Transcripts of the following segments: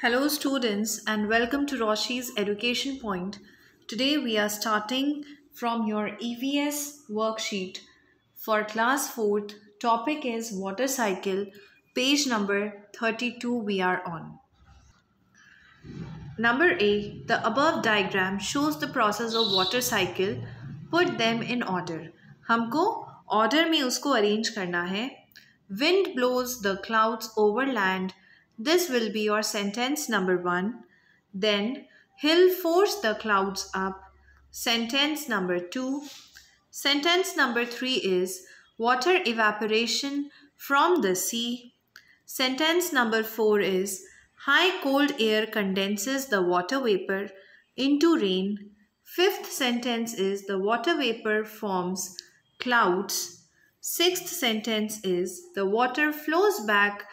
Hello students and welcome to Roshi's Education Point. Today we are starting from your EVS worksheet for class 4th. Topic is water cycle. Page number 32 we are on. Number A. The above diagram shows the process of water cycle. Put them in order. हमको order में उसको arrange करना है. Wind blows the clouds over land. This will be your sentence number 1. Then, he'll force the clouds up. Sentence number 2. Sentence number 3 is water evaporation from the sea. Sentence number 4 is high cold air condenses the water vapor into rain. Fifth sentence is the water vapor forms clouds. Sixth sentence is the water flows back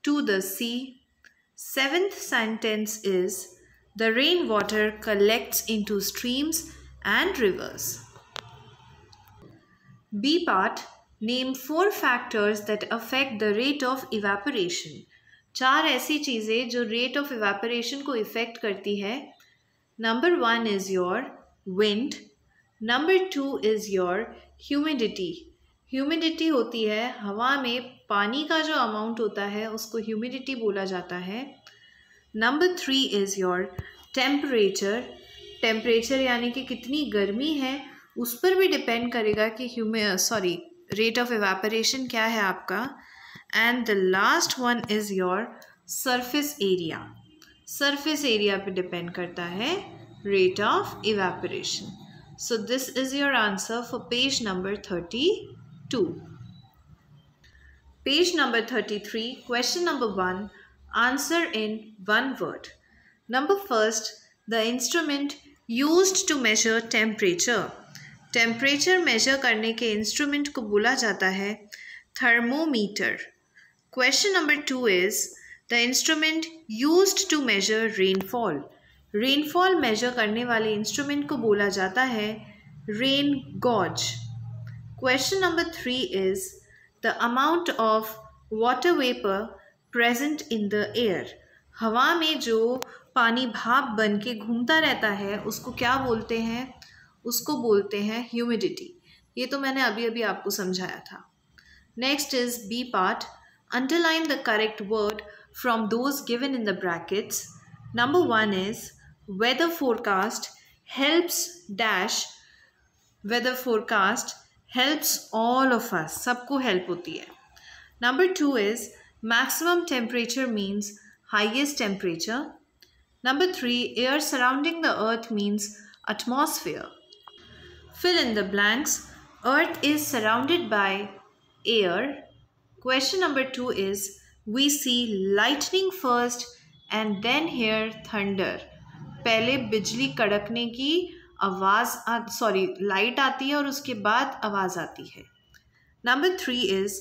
to the sea. Seventh sentence is the rainwater collects into streams and rivers. B part. Name 4 factors that affect the rate of evaporation. 4 ऐसी चीज़ें जो rate of evaporation को affect करती है. Number 1 is your wind. Number 2 is your humidity. Humidity होती है हवा में पानी का जो amount होता है उसको humidity बोला जाता है. Number 3 is your temperature. Temperature यानी कि कितनी गर्मी है उस पर भी depend करेगा कि rate of evaporation क्या है आपका. And the last one is your surface area. Surface area पे depend करता है rate of evaporation. So this is your answer for page number 32. Page number 33, question number 1, answer in one word. Number first, the instrument used to measure temperature. Temperature measure करने के instrument को बोला जाता है thermometer. Question number 2 is the instrument used to measure rainfall. Rainfall measure करने वाले instrument को बोला जाता है rain gauge. Question number 3 is the amount of water vapor present in the air. हवा में जो पानी भाप बन के घूमता रहता है उसको क्या बोलते हैं? उसको बोलते हैं ह्यूमिडिटी. ये तो मैंने अभी आपको समझाया था. Next is B part. Underline the correct word from those given in the brackets. Number 1 is weather forecast helps dash. Weather forecast helps all of us. सबको हेल्प होती है. Number 2 is maximum temperature means highest temperature. Number 3 air surrounding the earth means atmosphere. Fill in the blanks. Earth is surrounded by air. Question number 2 is we see lightning first and then hear thunder. पहले बिजली कड़कने की light आती है और उसके बाद आवाज़ आती है. Number 3 is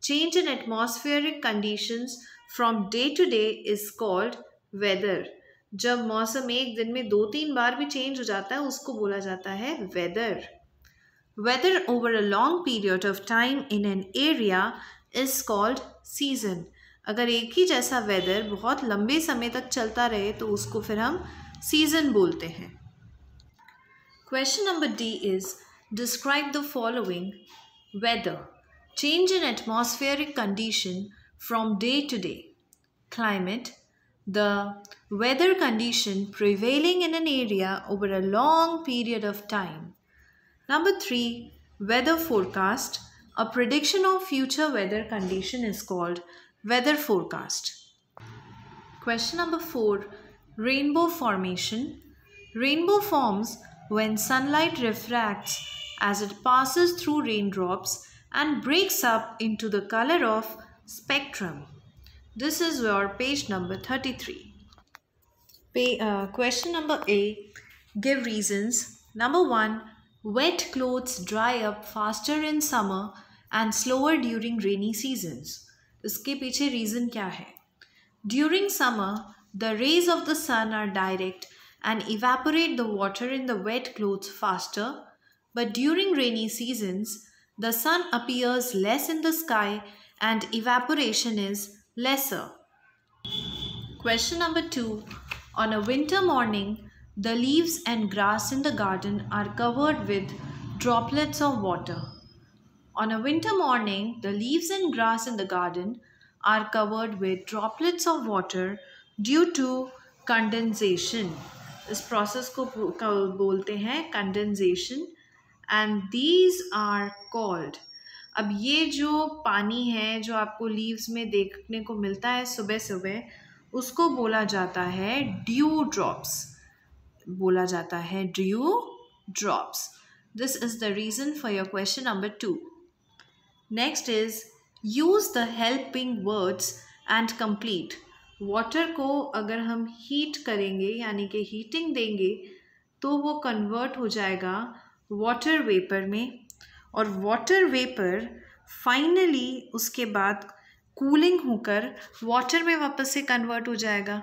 change in atmospheric conditions from day to day is called weather. जब मौसम एक दिन में 2-3 बार भी चेंज हो जाता है उसको बोला जाता है weather. Weather over a long period of time in an area is called season. अगर एक ही जैसा वेदर बहुत लंबे समय तक चलता रहे तो उसको फिर हम सीजन बोलते हैं. Question number D is describe the following. Weather change in atmospheric condition from day to day. Climate the weather condition prevailing in an area over a long period of time. Number 3, weather forecast. A prediction of future weather condition is called weather forecast. Question number 4, rainbow formation. Rainbow forms when sunlight refracts as it passes through raindrops and breaks up into the color of spectrum. This is your page number 33. Question number A. Give reasons. Number 1. Wet clothes dry up faster in summer and slower during rainy seasons. इसके पीछे reason क्या है? During summer, the rays of the sun are direct and evaporate the water in the wet clothes faster. But during rainy seasons, the sun appears less in the sky and evaporation is lesser. Question number 2. On a winter morning, the leaves and grass in the garden are covered with droplets of water. On a winter morning, the leaves and grass in the garden are covered with droplets of water due to condensation. इस process को बोलते हैं condensation and these are called. अब ये जो पानी है जो आपको लीव्स में देखने को मिलता है सुबह सुबह, उसको बोला जाता है ड्यू ड्रॉप्स. बोला जाता है due drops. This is the reason for your question number 2. Next is use the helping words and complete. Water को अगर हम हीट करेंगे यानी कि हीटिंग देंगे तो वो कन्वर्ट हो जाएगा वाटर वेपर में, और वाटर वेपर फाइनली उसके बाद कूलिंग होकर वाटर में वापस से कन्वर्ट हो जाएगा.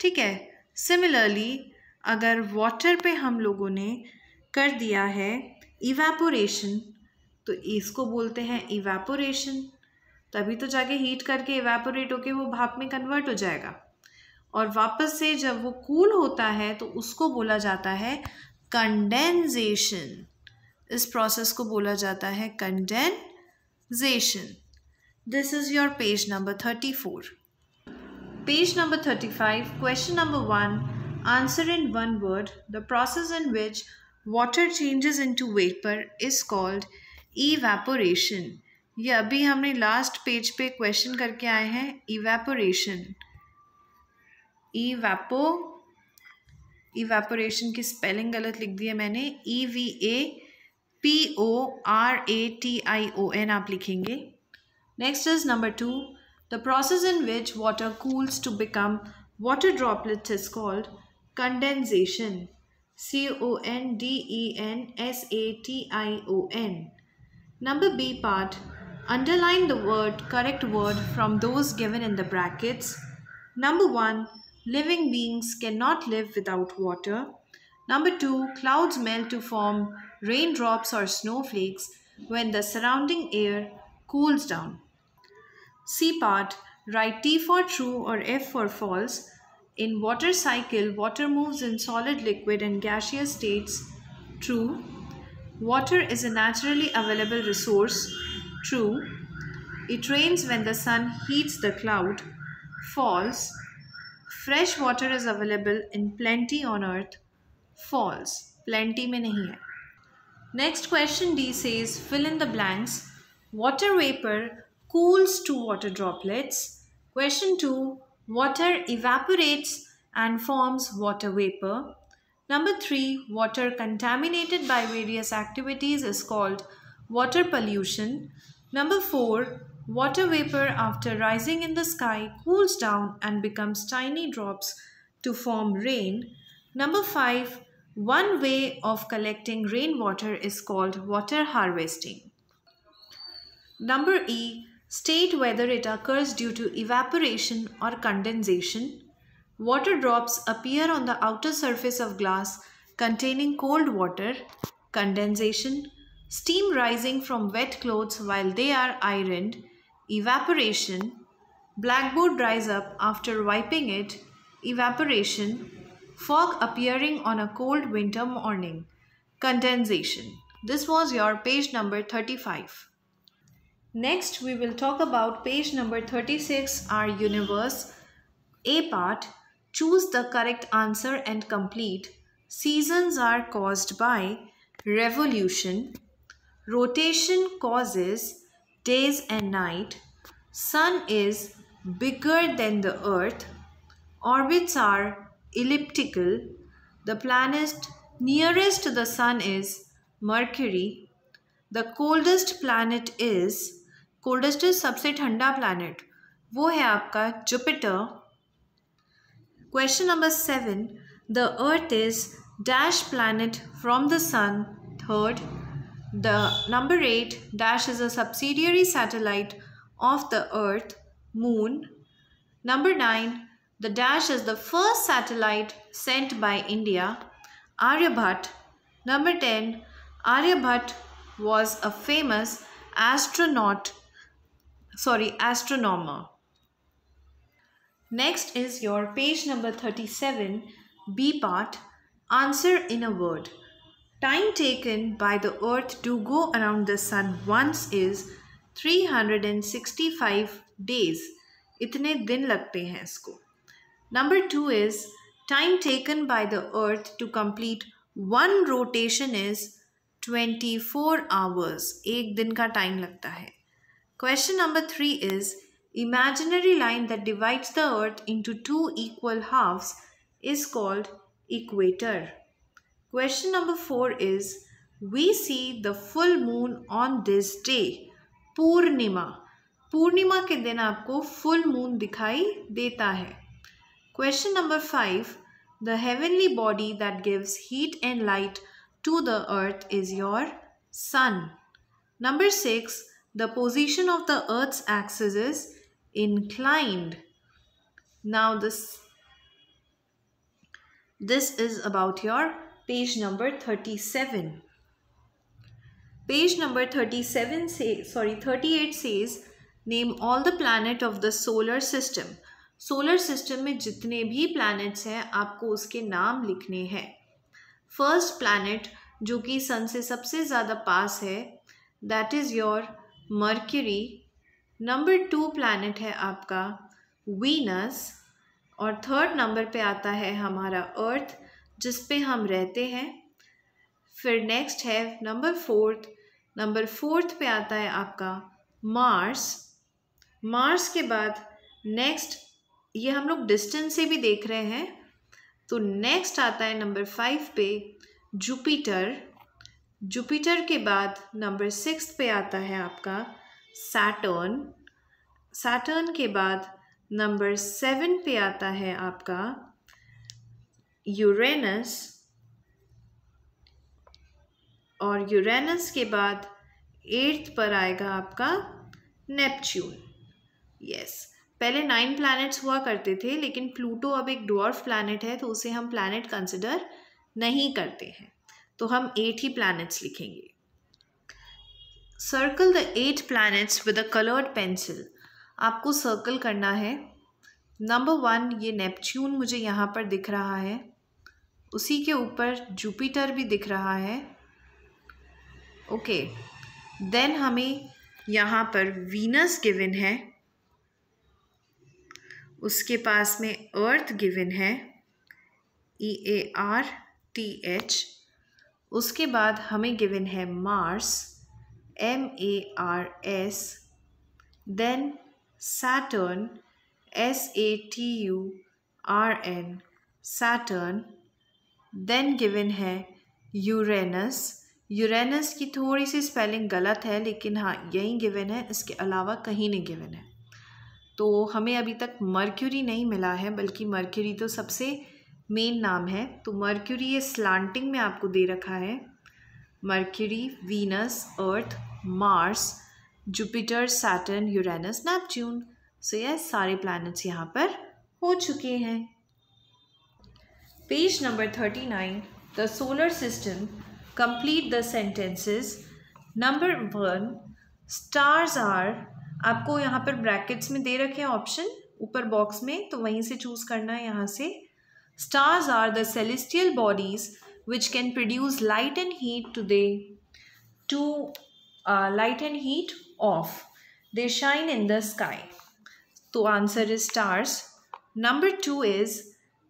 ठीक है. सिमिलरली अगर वाटर पे हम लोगों ने कर दिया है इवेपोरेशन तो इसको बोलते हैं इवेपोरेशन. तभी तो जाके हीट करके इवेपोरेट होके वो भाप में कन्वर्ट हो जाएगा, और वापस से जब वो कूल होता है तो उसको बोला जाता है कंडेंसेशन. इस प्रोसेस को बोला जाता है condensation. This is your page number 34. Page number 35. Question number 1. Answer in one word. The process in which water changes into vapour is called evaporation. ये अभी हमने लास्ट पेज पे क्वेश्चन करके आए हैं. इवेपोरेशन. इवेपोरेशन की स्पेलिंग गलत लिख दी है मैंने. EVAPORATION आप लिखेंगे. Next is number 2. The process in which water cools to become water droplets is called condensation. CONDENSATION. Number B part. Underline the correct word from those given in the brackets. Number 1. Living beings cannot live without water. Number 2. Clouds melt to form raindrops or snowflakes when the surrounding air cools down. C part. Write T for true or F for false. In water cycle, water moves in solid, liquid and gaseous states. True. Water is a naturally available resource. True. It rains when the sun heats the cloud. False. Fresh water is available in plenty on earth. False. Plenty में नहीं है. Next question D says fill in the blanks. Water vapor cools to water droplets. Question 2. Water evaporates and forms water vapor. Number 3. Water contaminated by various activities is called water pollution. Number 4. Water vapor after rising in the sky cools down and becomes tiny drops to form rain. Number 5. One way of collecting rainwater is called water harvesting. Number E. State whether it occurs due to evaporation or condensation. Water drops appear on the outer surface of glass containing cold water. Condensation. Steam rising from wet clothes while they are ironed. Evaporation. Blackboard dries up after wiping it. Evaporation. Fog appearing on a cold winter morning. Condensation. This was your page number 35. Next, we will talk about page number 36, our universe. A part. Choose the correct answer and complete. Seasons are caused by revolution. Rotation causes days and night. Sun is bigger than the earth. Orbits are elliptical. The planet nearest to the sun is Mercury. The coldest सबसे ठंडा planet वो है आपका Jupiter. Question number 7. The earth is dash planet from the sun. Third. The number 8. Dash is a subsidiary satellite of the earth. Moon. Number 9. The dash is the first satellite sent by India. Aryabhat. Number 10. Aryabhat was a famous astronomer. Next is your page number 37, B part, answer in a word. Time taken by the earth to go around the sun once is 365 days. इतने दिन लगते हैं इसको. Number 2 is time taken by the earth to complete one rotation is 24 hours. एक दिन का time लगता है. Question number 3 is imaginary line that divides the earth into two equal halves is called equator. Question number 4 is we see the full moon on this day. पूर्णिमा. पूर्णिमा के दिन आपको full moon दिखाई देता है. Question number 5. The heavenly body that gives heat and light to the earth is your sun. Number 6. The position of the earth's axis is inclined. Now this is about your page number 37. Page number 38 says name all the planet of the solar system. Solar system में जितने भी planets हैं आपको उसके नाम लिखने हैं. First planet जो कि सन से सबसे ज़्यादा पास है that is your mercury. Number 2 planet है आपका वीनस और थर्ड नंबर पे आता है हमारा अर्थ जिस पे हम रहते हैं. फिर नेक्स्ट है नंबर 4th पे आता है आपका मार्स के बाद नेक्स्ट ये हम लोग डिस्टेंस से भी देख रहे हैं तो नेक्स्ट आता है नंबर 5 पे जुपिटर के बाद नंबर 6 पे आता है आपका सैटर्न के बाद नंबर 7 पे आता है आपका यूरेनस और यूरेनस के बाद 8th पर आएगा आपका नेपच्यून. यस पहले 9 प्लैनेट्स हुआ करते थे लेकिन प्लूटो अब एक ड्वार्फ प्लैनेट है तो उसे हम प्लैनेट कंसिडर नहीं करते हैं तो हम 8 ही प्लैनेट्स लिखेंगे. Circle the 8 planets with a coloured pencil. आपको सर्कल करना है. नंबर 1 ये नेपच्यून मुझे यहाँ पर दिख रहा है. उसी के ऊपर जुपिटर भी दिख रहा है. ओके देन हमें यहाँ पर वीनस गिवन है. उसके पास में अर्थ गिवन है EARTH. उसके बाद हमें गिवन है Mars MARS. Then Saturn SATURN Saturn. Then given है यूरेनस की थोड़ी सी स्पेलिंग गलत है लेकिन हाँ यही गिवन है, इसके अलावा कहीं नहीं गिवन है. तो हमें अभी तक मर्क्यूरी नहीं मिला है बल्कि मर्क्यूरी तो सबसे मेन नाम है. तो मर्क्यूरी ये स्लांटिंग में आपको दे रखा है. Mercury, Venus, Earth, Mars, Jupiter, Saturn, Uranus, Neptune. So ये सारे प्लैनेट्स यहाँ पर हो चुके हैं. Page number 39 the solar system. Complete the sentences. Number 1 stars are. आपको यहाँ पर ब्रैकेट्स में दे रखे हैं ऑप्शन ऊपर बॉक्स में तो वहीं से चूज़ करना है. यहाँ से stars are the celestial bodies which can produce light and heat of. They shine in the sky. तो answer is stars. Number 2 is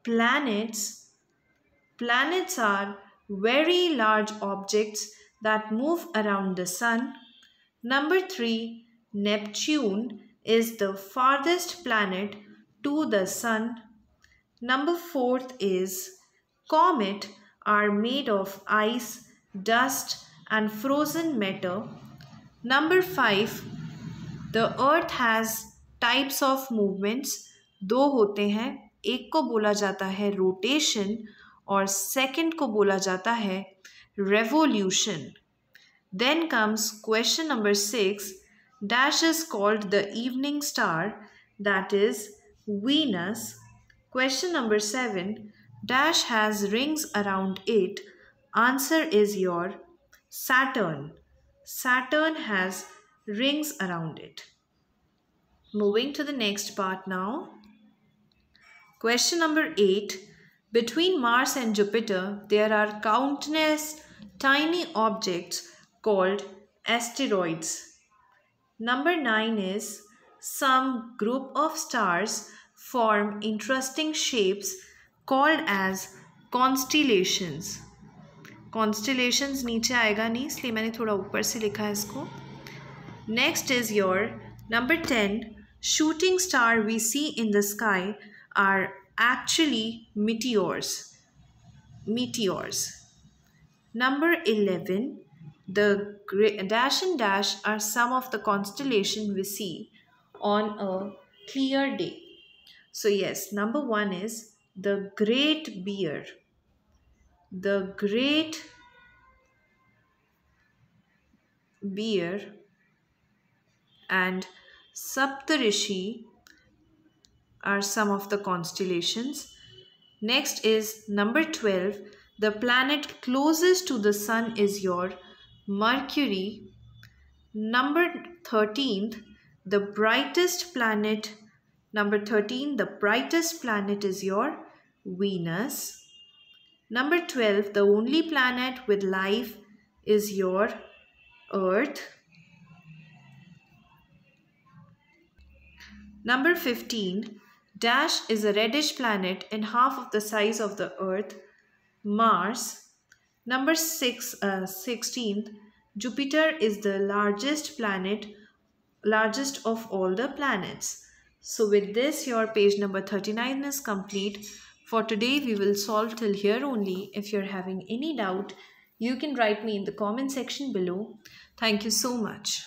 planets. Planets are very large objects that move around the sun. Number 3 Neptune is the farthest planet to the sun. Number 4 is comet are made of ice, dust and frozen matter. Number 5 the earth has types of movements. 2 होते हैं. एक को बोला जाता है rotation और second को बोला जाता है revolution. Then comes question number 6. Dash is called the evening star, that is Venus. Question number 7. Dash has rings around it. Answer is your Saturn. Saturn has rings around it. Moving to the next part now. Question number 8. Between Mars and Jupiter, there are countless tiny objects called asteroids. Number 9 is some group of stars form interesting shapes called as constellations. Constellations नीचे आएगा नहीं, इसलिए मैंने थोड़ा ऊपर से लिखा है इसको. Next is your number 10. Shooting star we see in the sky are actually meteors. Number 11. The dash and dash are some of the constellation we see on a clear day. So yes, number 1 is the Great Bear. The Great Bear and Saptarishi are some of the constellations. Next is number 12. The planet closest to the sun is your Mercury. Number 13th, the brightest planet. Number 13, the brightest planet is your Venus. Number 12, the only planet with life is your Earth. Number 15, Dash is a reddish planet and half of the size of the Earth, Mars. Number 16th, Jupiter is the largest planet, largest of all the planets. So with this, your page number 39 is complete. For today, we will solve till here only. If you're having any doubt, you can write me in the comment section below. Thank you so much.